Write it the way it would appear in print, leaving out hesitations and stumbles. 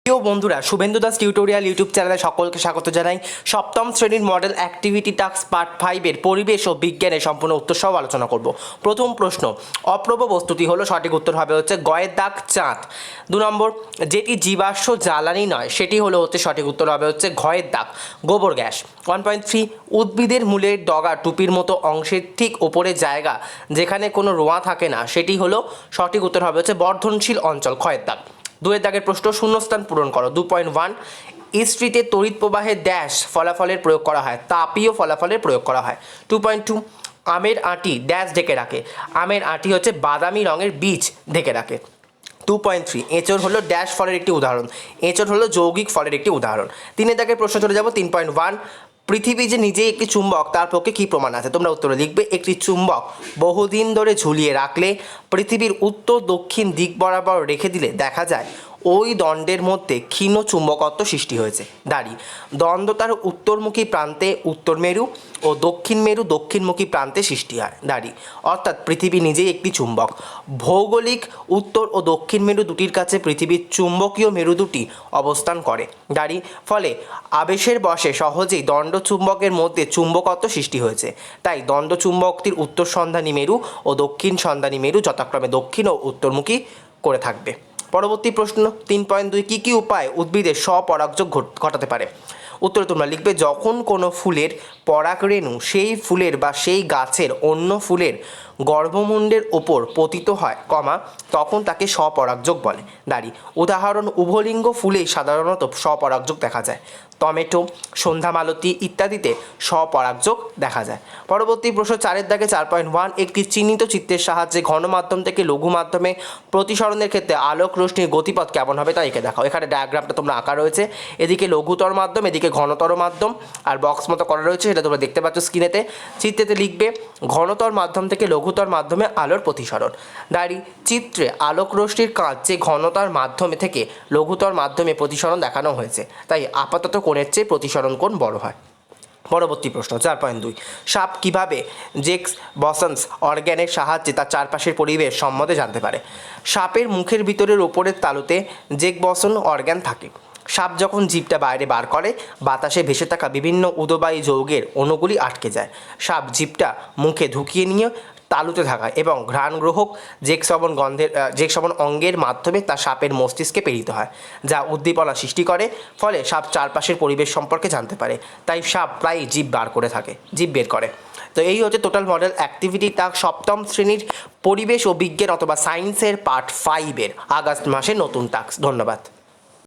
প্রিয় বন্ধুরা, Suvendu Das tutorial YouTube চ্যানেলে সকলকে স্বাগত জানাই। সপ্তম শ্রেণীর মডেল অ্যাক্টিভিটি টাস্ক পার্ট 5-এর পরিবেশ ও বিজ্ঞানের সম্পূর্ণ উত্তর সহ আলোচনা করব। প্রথম প্রশ্ন, অপ্রব বস্তুটি হলো, সঠিক উত্তর হবে হচ্ছে গয়ের দাগ চাঁদ। 2 নম্বর, যেটি জীবাশ্ম জ্বালানি নয় সেটি হচ্ছে সঠিক উত্তর হবে হচ্ছে ঘয়ের দাগ গোবর গ্যাস। 1.3, উদ্ভিদের মূলের ডগা টুপির মতো অংশের ঠিক ওপরে জায়গা যেখানে কোনো রোঁয়া থাকে না সেটি হলো সঠিক উত্তর হবে হচ্ছে বর্ধনশীল অঞ্চল ক্ষয়ের দাগ। 2 দাগের প্রশ্ন, শূন্যস্থান পূরণ করো। 2.1, ইস্ত্রিতে তড়িৎ প্রবাহে ড্যাশ ফলাফলের প্রয়োগ করা হয়, তাপীয় ফলাফলের প্রয়োগ করা হয়। 2.2, আমের আঁটি ড্যাশ ঢেকে রাখে, আমের আঁটি হচ্ছে বাদামি রঙের বীজ ঢেকে রাখে। 2.3, এঁচড় হলো ড্যাশ ফলের একটি উদাহরণ, এঁচড় হলো যৌগিক ফলের একটি উদাহরণ। 3 দাগের প্রশ্ন চলে যাব। 3.1, পৃথিবী যে নিজেই একটি চুম্বক তার পক্ষে কী প্রমাণ আছে? তোমরা উত্তরে লিখবে, একটি চুম্বক বহুদিন ধরে ঝুলিয়ে রাখলে, পৃথিবীর উত্তর দক্ষিণ দিক বরাবর রেখে দিলে দেখা যায় ওই দণ্ডের মধ্যে ক্ষীণ চুম্বকত্ব সৃষ্টি হয়েছে। দাঁড়ি, দণ্ড তার উত্তরমুখী প্রান্তে উত্তর মেরু ও দক্ষিণ মেরু দক্ষিণমুখী প্রান্তে সৃষ্টি হয়। দাঁড়ি, অর্থাৎ পৃথিবী নিজেই একটি চুম্বক। ভৌগোলিক উত্তর ও দক্ষিণ মেরু দুটির কাছে পৃথিবীর চুম্বকীয় মেরু দুটি অবস্থান করে। দাঁড়ি, ফলে আবেশের বশে সহজেই দণ্ড চুম্বকের মধ্যে চুম্বকত্ব সৃষ্টি হয়েছে। তাই দণ্ড চুম্বকটির উত্তর সন্ধানী মেরু ও দক্ষিণ সন্ধানী মেরু যথাক্রমে দক্ষিণ ও উত্তরমুখী করে থাকবে। পরবর্তী প্রশ্ন 3.2, কী কী উপায় উদ্ভিদের স্বপরাগযোগ ঘটাতে পারে? উত্তরে তোমরা লিখবে, যখন কোনো ফুলের পরাগরেণু সেই ফুলের বা সেই গাছের অন্য ফুলের গর্ভমুণ্ডের ওপর পতিত হয়, তখন তাকে স্বপরাগযোগ বলে। দাঁড়ি, উদাহরণ, উভলিঙ্গ ফুলেই সাধারণত স্বপরাগযোগ দেখা যায়। টমেটো, সন্ধ্যামালতী ইত্যাদিতে স্বপরাগযোগ দেখা যায়। পরবর্তী প্রশ্ন 4 দাগে 4.1, একটি চিহ্নিত চিত্রের সাহায্যে ঘন মাধ্যম থেকে লঘু মাধ্যমে প্রতিসরণের ক্ষেত্রে আলোক রশ্মির গতিপথ কেমন হবে তা এঁকে দেখাও। এখানে ডায়াগ্রামটা তোমরা আঁকা রয়েছে, এদিকে লঘুতর মাধ্যম এদিকে ঘনতর মাধ্যম, আর বক্স মতো করা রয়েছে, সেটা তোমরা দেখতে পাচ্ছ স্ক্রিনেতে। চিত্রেতে লিখবে, ঘনতর মাধ্যম থেকে লঘুতর মাধ্যমে আলোর প্রতিসরণ। দাঁড়ি, চিত্রে আলোক রশ্মির কাঁচ যে ঘনতার মাধ্যমে থেকে লঘুতর মাধ্যমে প্রতিসরণ দেখানো হয়েছে, তাই আপাতত কোণের চেয়ে প্রতিসরণ কোণ বড় হয়। পরবর্তী প্রশ্ন 4.2, সাপ কীভাবে জেক্স বসন্স অর্গ্যানের সাহায্যে তার চারপাশের পরিবেশ সম্বন্ধে জানতে পারে? সাপের মুখের ভিতরের ওপরের তালুতে জেক বসন অর্গ্যান থাকে। সাপ যখন জিভটা বাইরে বার করে, বাতাসে ভেসে থাকা বিভিন্ন উদবায়ী যৌগের অণুগুলি আটকে যায়। সাপ জিভটা মুখে ঢুকিয়ে নিয়ে তালুতে থাকা এবং ঘ্রাণগ্রহক জেকশ্রবণ অঙ্গের মাধ্যমে তা সাপের মস্তিষ্কে প্রেরিত হয়, যা উদ্দীপনা সৃষ্টি করে, ফলে সাপ চারপাশের পরিবেশ সম্পর্কে জানতে পারে। তাই সাপ প্রায়ই জিভ বের করে। তো এই হচ্ছে টোটাল মডেল অ্যাক্টিভিটি টাস্ক সপ্তম শ্রেণীর পরিবেশ ও বিজ্ঞান অথবা সায়েন্সের পার্ট 5-এর আগস্ট মাসে নতুন টাস্ক। ধন্যবাদ।